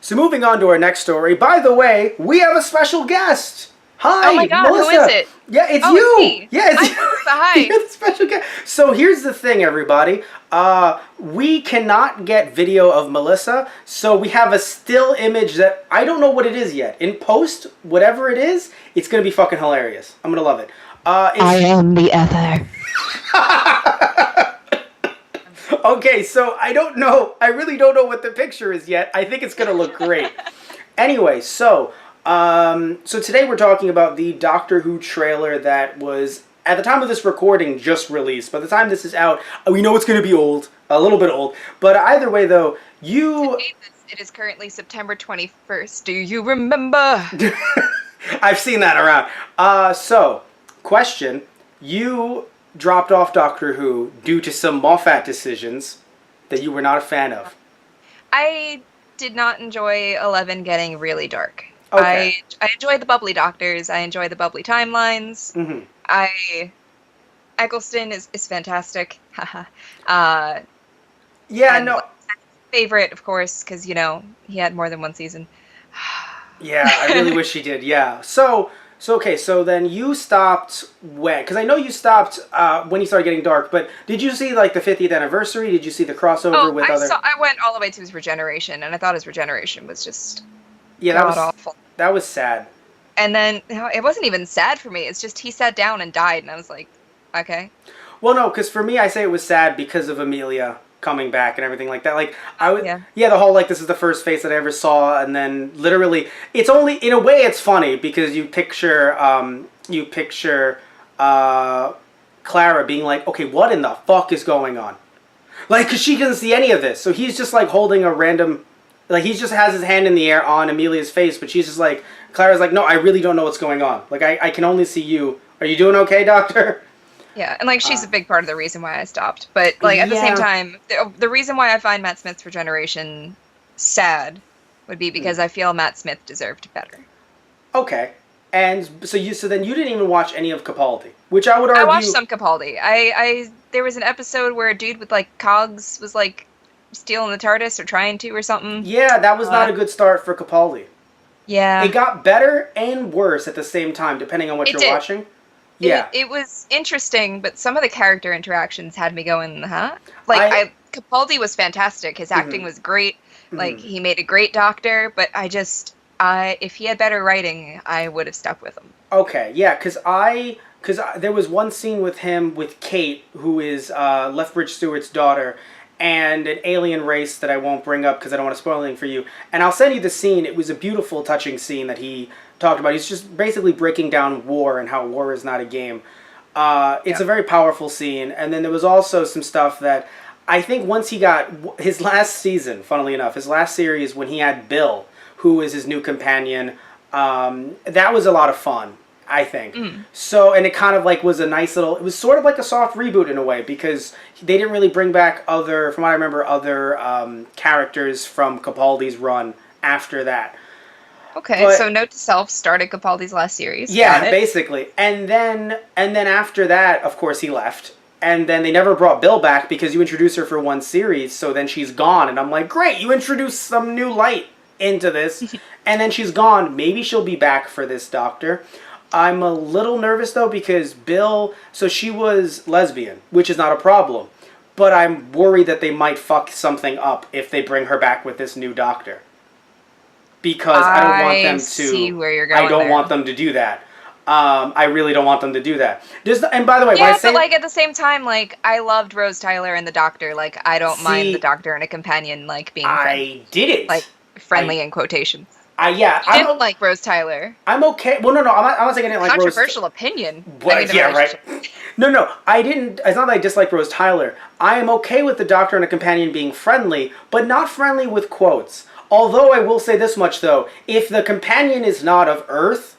So moving on to our next story. By the way, we have a special guest. Hi, Oh my God, Melissa. who is it? Yeah, it's Oh, it's you. me. Yeah, it's Hi, you. Melissa. Hi. You're the special guest. So here's the thing, everybody. We cannot get video of Melissa, so we have a still image that I don't know what it is yet. In post, whatever it is, it's gonna be fucking hilarious. I'm gonna love it. I am the ether. Okay, so I don't know. I really don't know what the picture is yet. I think it's gonna look great. Anyway, so today we're talking about the Doctor Who trailer that was, at the time of this recording, just released. By the time this is out, we know it's going to be old, a little bit old. But either way, though, It is currently September 21st. Do you remember? I've seen that around. So, question. You dropped off Doctor Who due to some Moffat decisions that you were not a fan of. I did not enjoy 11 getting really dark. Okay. I enjoy the bubbly doctors. I enjoy the bubbly timelines. Mm-hmm. Eccleston is fantastic. Yeah, and no. Favorite, of course, because, you know, he had more than one season. Yeah, I really wish he did, yeah. So okay, so then you stopped when? Because I know you stopped when you started getting dark, but did you see, like, the 50th anniversary? Did you see the crossover with other... I went all the way to his regeneration, and I thought his regeneration was just Yeah, awful. That was sad. And then, it wasn't even sad for me. It's just he sat down and died, and I was like, okay. Well, no, because for me, I say it was sad because of Amelia coming back and everything like that. Like, yeah, the whole, like, this is the first face that I ever saw, and then literally, it's only, in a way, it's funny, because you picture Clara being like, okay, what in the fuck is going on? Like, because she doesn't see any of this, so he's just, like, holding a random, like, he just has his hand in the air on Amelia's face, but she's just like, Clara's like, no, I really don't know what's going on. Like, I can only see you. Are you doing okay, Doctor? Yeah, and, like, she's a big part of the reason why I stopped. But, like, at the same time, the reason why I find Matt Smith's regeneration sad would be because I feel Matt Smith deserved better. Okay. And so then you didn't even watch any of Capaldi, which I would argue... I watched some Capaldi. There was an episode where a dude with, like, cogs was, like, stealing the TARDIS or trying to or something. Yeah, that was not a good start for Capaldi. Yeah. It got better and worse at the same time, depending on what you're watching. Yeah. It was interesting, but some of the character interactions had me going, huh? Like, Capaldi was fantastic. His acting was great. Like, he made a great Doctor, but if he had better writing, I would have stuck with him. Okay, yeah, because there was one scene with him with Kate, who is Lethbridge Stewart's daughter, and an alien race that I won't bring up because I don't want to spoil anything for you. And I'll send you the scene. It was a beautiful, touching scene that he talked about. He's just basically breaking down war and how war is not a game. It's a very powerful scene. And then there was also some stuff that I think once he got his last season, funnily enough, his last series when he had Bill, who was his new companion, that was a lot of fun, I think. So, and it kind of like was a nice little, it was sort of like a soft reboot in a way, because they didn't really bring back from what I remember, other characters from Capaldi's run after that. Okay, so note to self, started Capaldi's last series. Yeah, basically. And then after that, of course, he left. And then they never brought Bill back because you introduced her for one series, so then she's gone. And I'm like, great, you introduced some new light into this. And then she's gone. Maybe she'll be back for this Doctor. I'm a little nervous, though, because Bill... So she was lesbian, which is not a problem. But I'm worried that they might fuck something up if they bring her back with this new Doctor. Because I don't want them to... see where you're going. I don't want them to do that. I really don't want them to do that. And by the way, yeah, but like at the same time, like I loved Rose Tyler and the Doctor. Like I don't mind the Doctor and a companion like being. I didn't like friendly in quotations. I didn't like Rose Tyler. I'm okay. Well, no, I'm not saying I didn't like Rose. Controversial opinion. But, yeah, right. No, I didn't. It's not that I dislike Rose Tyler. I am okay with the Doctor and a companion being friendly, but not friendly with quotes. Although I will say this much though: if the companion is not of Earth.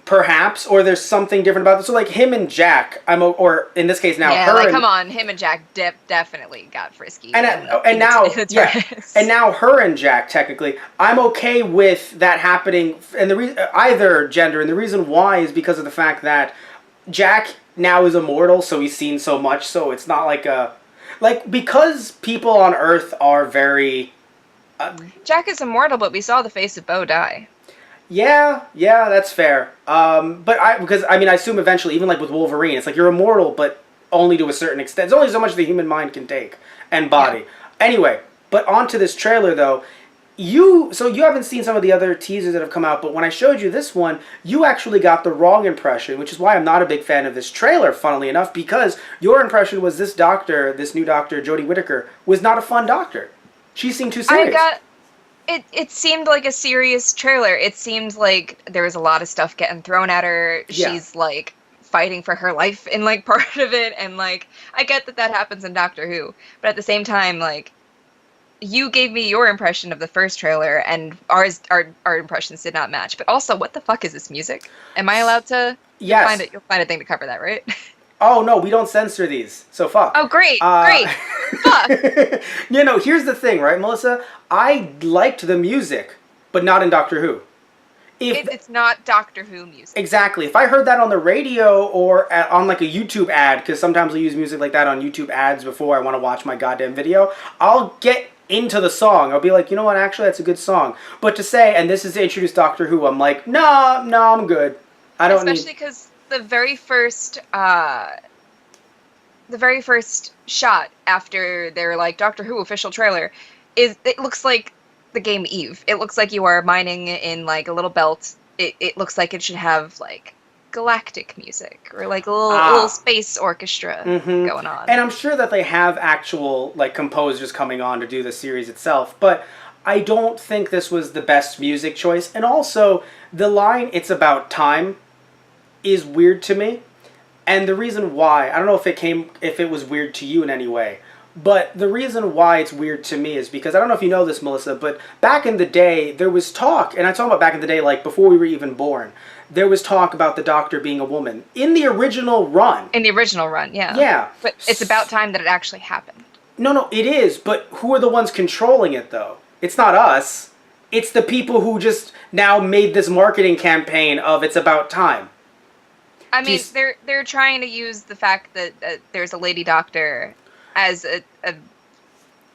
Perhaps, or there's something different about this. So, like, him and Jack, or in this case now, her. Come on, him and Jack definitely got frisky. And now her and Jack, technically, I'm okay with that happening, and either gender, and the reason why is because of the fact that Jack now is immortal, so he's seen so much, so it's not like because people on Earth are very, Jack is immortal, but we saw the face of Bo die. Yeah, that's fair. Because I assume eventually, even like with Wolverine, it's like you're immortal, but only to a certain extent. There's only so much the human mind can take and body. Yeah. Anyway, but onto this trailer though. You haven't seen some of the other teasers that have come out, but when I showed you this one, you actually got the wrong impression, which is why I'm not a big fan of this trailer, funnily enough, because your impression was this new doctor, Jodie Whittaker, was not a fun doctor. She seemed too serious. It seemed like a serious trailer. It seemed like there was a lot of stuff getting thrown at her. Yeah. She's like fighting for her life in like part of it, and like I get that happens in Doctor Who, but at the same time, like, you gave me your impression of the first trailer, and our impressions did not match. But also, what the fuck is this music? Am I allowed to? Yes. You'll find a thing to cover that, right? Oh no, we don't censor these, so fuck. Oh great, great, fuck. Here's the thing, right, Melissa? I liked the music, but not in Doctor Who. It's not Doctor Who music. Exactly. If I heard that on the radio or on like a YouTube ad, because sometimes I use music like that on YouTube ads before I want to watch my goddamn video, I'll get into the song. I'll be like, you know what, actually that's a good song. But to say, and this is to introduce Doctor Who, I'm like, no, I'm good. I don't need... Especially because the very first shot after their like Doctor Who official trailer it looks like the game Eve. It looks like you are mining in like a little belt. It looks like it should have like galactic music or like a little space orchestra going on. And I'm sure that they have actual like composers coming on to do the series itself, but I don't think this was the best music choice. And also the line "It's about time" is weird to me. And the reason why, I don't know if it was weird to you in any way, but the reason why it's weird to me is because, I don't know if you know this, Melissa, but back in the day, there was talk, and I'm talking about back in the day, like before we were even born, there was talk about the Doctor being a woman. In the original run. In the original run, yeah. Yeah. But it's about time that it actually happened. No, it is, but who are the ones controlling it, though? It's not us. It's the people who just now made this marketing campaign of it's about time. I mean, they're trying to use the fact that there's a lady doctor as a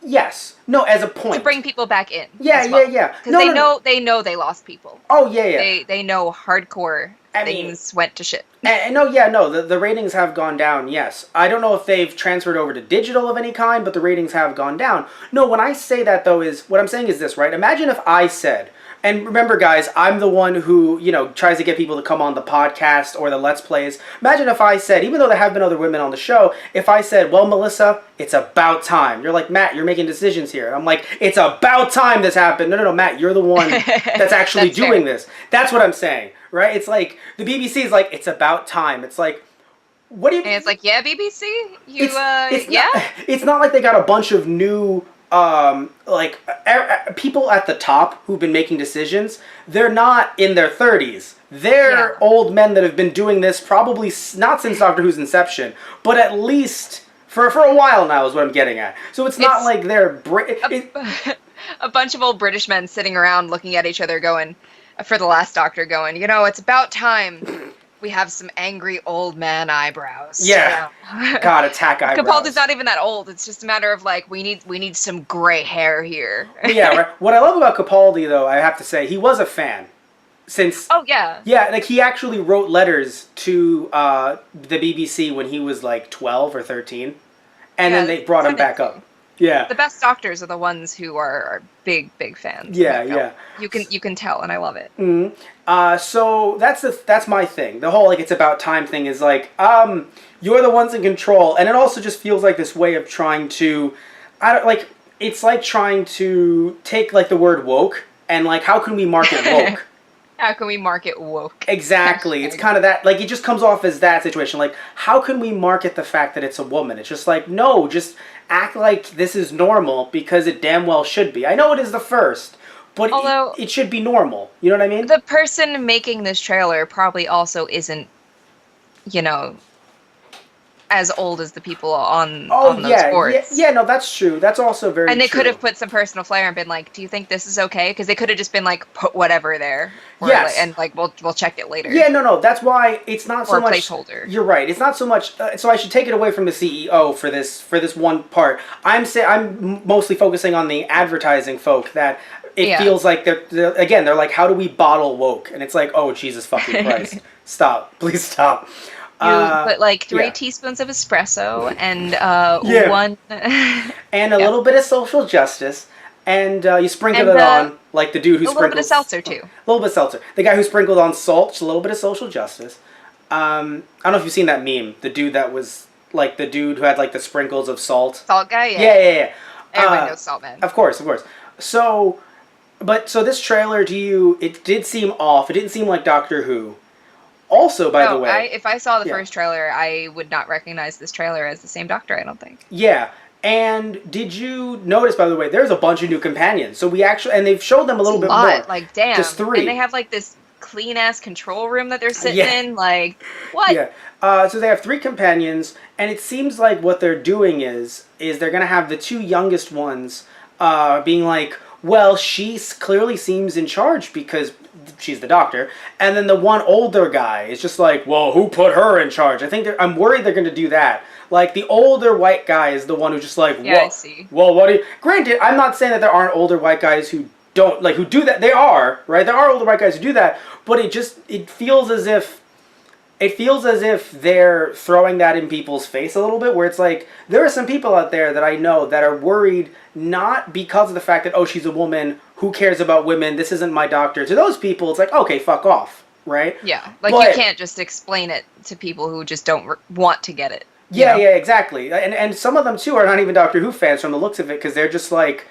yes. No, as a point. To bring people back in. Yeah. Because they know they lost people. Oh, yeah. They know hardcore things went to shit. The ratings have gone down, yes. I don't know if they've transferred over to digital of any kind, but the ratings have gone down. No, when I say that, though, what I'm saying is this, right? Imagine if I said... And remember, guys, I'm the one who, tries to get people to come on the podcast or the Let's Plays. Imagine if I said, even though there have been other women on the show, if I said, well, Melissa, it's about time. You're like, Matt, you're making decisions here. And I'm like, it's about time this happened. No, Matt, you're the one that's actually doing this. That's what I'm saying, right? It's like, the BBC is like, it's about time. It's like, what do you... And it's like, yeah, BBC? It's not like they got a bunch of new... people at the top who've been making decisions, they're not in their 30s. They're old men that have been doing this probably not since Doctor Who's inception, but at least for a while now is what I'm getting at. So it's not like they're... a bunch of old British men sitting around looking at each other going, for the last Doctor going, it's about time... We have some angry old man eyebrows. Yeah. God, attack eyebrows. Capaldi's not even that old. It's just a matter of like we need some gray hair here. Yeah, right. What I love about Capaldi, though, I have to say, he was a fan. Oh yeah. Yeah, like he actually wrote letters to the BBC when he was like 12 or 13, and then they brought him back up. Yeah. The best doctors are the ones who are big fans. Yeah. You can tell, and I love it. Mm-hmm. So that's my thing. The whole like it's about time thing is like you're the ones in control, and it also just feels like this way of trying to, it's like trying to take like the word woke and like how can we market woke? How can we market woke? Exactly. It's kind of that, like, it just comes off as that situation. Like, how can we market the fact that it's a woman? It's just like, no, just act like this is normal because it damn well should be. I know it is the first, but it should be normal. You know what I mean? The person making this trailer probably also isn't, as old as the people on those yeah, boards. no, that's true. That's also very true. And they could have put some personal flair and been like, "Do you think this is okay?" Because they could have just been like, "Put whatever there." Or yes. and like we'll check it later. Yeah, no. That's why it's not so or much placeholder. You're right. It's not so much. So I should take it away from the CEO for this one part. I'm mostly focusing on the advertising folk that it feels like they're like, how do we bottle woke? And it's like, oh Jesus fucking Christ, stop, please stop. You put like 3 teaspoons of espresso and one and a little bit of social justice, and you sprinkle it on like the dude who sprinkled a little bit of seltzer too. A little bit of seltzer. The guy who sprinkled on salt, just a little bit of social justice. I don't know if you've seen that meme. The dude that was like the dude who had like the sprinkles of salt. Salt guy, yeah. Everybody knows Salt Man. Of course. So this trailer, it did seem off. It didn't seem like Doctor Who. Also, by the way... if I saw the first trailer, I would not recognize this trailer as the same Doctor, I don't think. Yeah. And did you notice, by the way, there's a bunch of new companions. So and they've showed them a little bit more. Like, damn. Just 3. And they have, like, this clean-ass control room that they're sitting in. Like, what? Yeah. So they have 3 companions, and it seems like what they're doing is they're going to have the 2 youngest ones being like, well, she clearly seems in charge because she's the Doctor, and then the one older guy is just like, well, who put her in charge? I'm worried they're going to do that. Like, the older white guy is the one who's just like, I see. Well, granted, I'm not saying that there aren't older white guys who don't, like, who do that. They are, right? There are older white guys who do that, but it feels as if they're throwing that in people's face a little bit, where it's like, there are some people out there that I know that are worried, not because of the fact that, oh, she's a woman, who cares about women, this isn't my doctor. To those people, it's like, okay, fuck off, right? Yeah, like, you can't just explain it to people who just don't want to get it. Yeah, exactly. And some of them, too, are not even Doctor Who fans from the looks of it, because they're just like,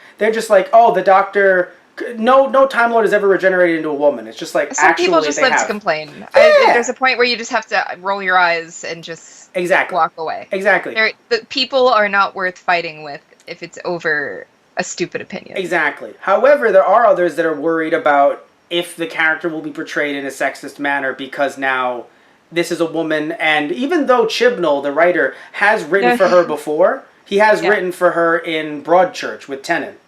oh, the Doctor... No Time Lord has ever regenerated into a woman. It's just like, some people just live to complain. Yeah. There's a point where you just have to roll your eyes and just walk away. Exactly. The people are not worth fighting with if it's over a stupid opinion. Exactly. However, there are others that are worried about if the character will be portrayed in a sexist manner because now this is a woman, and even though Chibnall, the writer, has written for her before, he has written for her in Broadchurch with Tennant.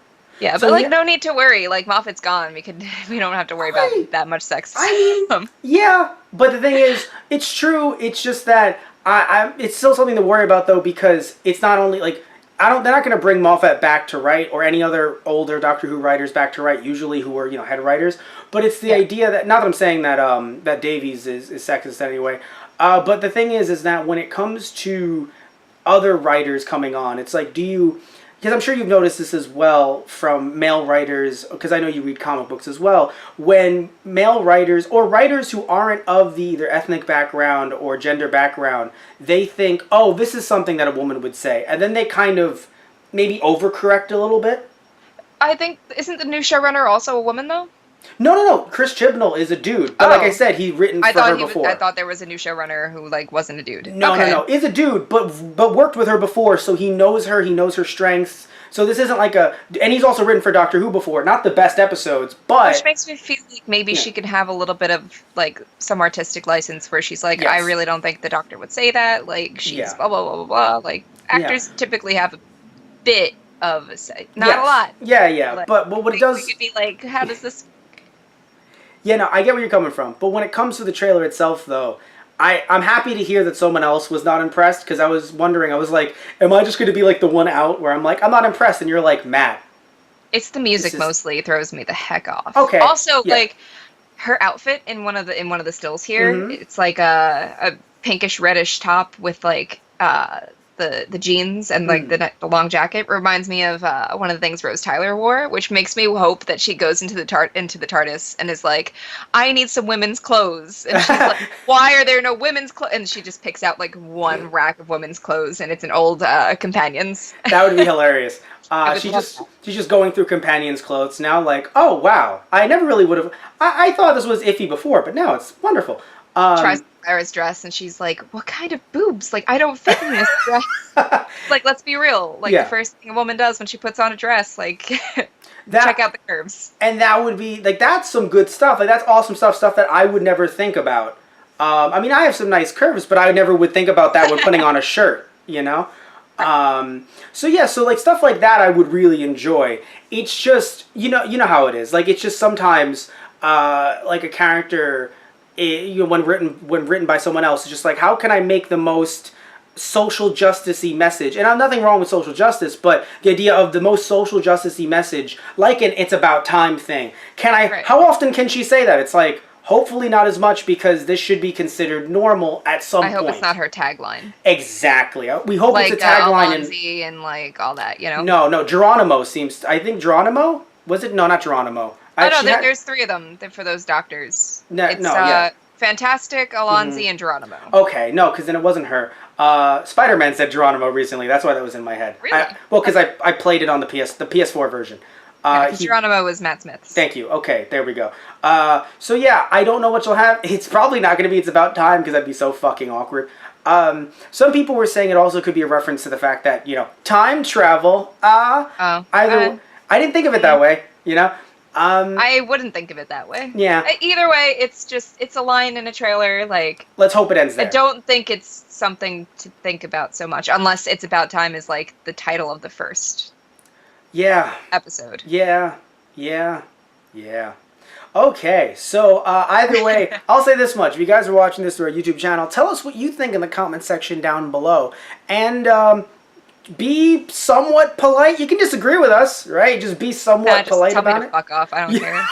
Yeah, but no need to worry. Like, Moffat's gone. We don't have to worry about that much sex. Yeah, but the thing is, it's true. It's just that it's still something to worry about, though, because it's not only like they're not going to bring Moffat back to write, or any other older Doctor Who writers back to write, usually who are head writers. But it's the idea that, not that I'm saying that that Davies is sexist anyway, but the thing is that when it comes to other writers coming on, it's like, because I'm sure you've noticed this as well from male writers, because I know you read comic books as well, when male writers, or writers who aren't of either ethnic background or gender background, they think, oh, this is something that a woman would say. And then they kind of maybe overcorrect a little bit. I think, isn't the new showrunner also a woman, though? No. Chris Chibnall is a dude. But like I said, he's written for her before. I thought there was a new showrunner who, like, wasn't a dude. No. Is a dude, but worked with her before, so he knows her strengths. So this isn't like and he's also written for Doctor Who before. Not the best episodes, but... Which makes me feel like maybe she could have a little bit of, like, some artistic license where she's like, I really don't think the Doctor would say that. Like, she's blah, blah, blah, blah, blah. Like, actors typically have a bit of a say. Not a lot. Yeah. Like, but what it does... We could be like, how does this... Yeah, no, I get where you're coming from. But when it comes to the trailer itself, though, I'm happy to hear that someone else was not impressed, because I was wondering, I was like, am I just going to be like the one out where I'm like, I'm not impressed, and you're like, Matt. It's the music mostly throws me the heck off. Okay. Also, like, her outfit in one of the stills here, it's like a pinkish reddish top with like the jeans and like the long jacket reminds me of one of the things Rose Tyler wore, which makes me hope that she goes into the TARDIS and is like, I need some women's clothes, and she's like, why are there no women's clothes? And she just picks out like one rack of women's clothes, and it's an old Companions. That would be hilarious. She's just going through Companions' clothes now, like, oh wow, I never really would have. I thought this was iffy before, but now it's wonderful. Tries Clara's dress, and she's like, what kind of boobs? Like, I don't fit in this dress. Like, let's be real. Like, the first thing a woman does when she puts on a dress, like, check out the curves. And that would be, like, that's some good stuff. Like, that's awesome stuff that I would never think about. I mean, I have some nice curves, but I never would think about that when putting on a shirt, you know? So yeah, so like stuff like that I would really enjoy. It's just, you know how it is. Like, it's just sometimes, like a character, you know, when written by someone else, it's just like, how can I make the most social justice-y message? And I have nothing wrong with social justice, but the idea of the most social justice-y message, like an It's About Time thing. How often can she say that? It's like, hopefully not as much, because this should be considered normal at some point. I hope it's not her tagline. Exactly. We hope like, it's a tagline. And like all that, you know? No, Geronimo seems... I think Geronimo? Was it? No, not Geronimo. Oh, no, there's three of them for those doctors. Yeah. Fantastic, Alonzi, and Geronimo. Okay, no, because then it wasn't her. Spider-Man said Geronimo recently. That's why that was in my head. Really? Because I played it on the PS4 version. Geronimo was Matt Smith's. Thank you. Okay, there we go. So yeah, I don't know what you'll have. It's probably not going to be It's About Time, because that'd be so fucking awkward. Some people were saying it also could be a reference to the fact that, you know, time travel. I didn't think of it that way, you know? I wouldn't think of it that way. Yeah. Either way, it's a line in a trailer. Like, let's hope it ends there. I don't think it's something to think about so much, unless It's About Time is like the title of the first episode. Yeah. Okay, so either way, I'll say this much. If you guys are watching this through our YouTube channel, tell us what you think in the comment section down below. And be somewhat polite. You can disagree with us, right? Just be somewhat polite tell about me to it. fuck off. I don't care.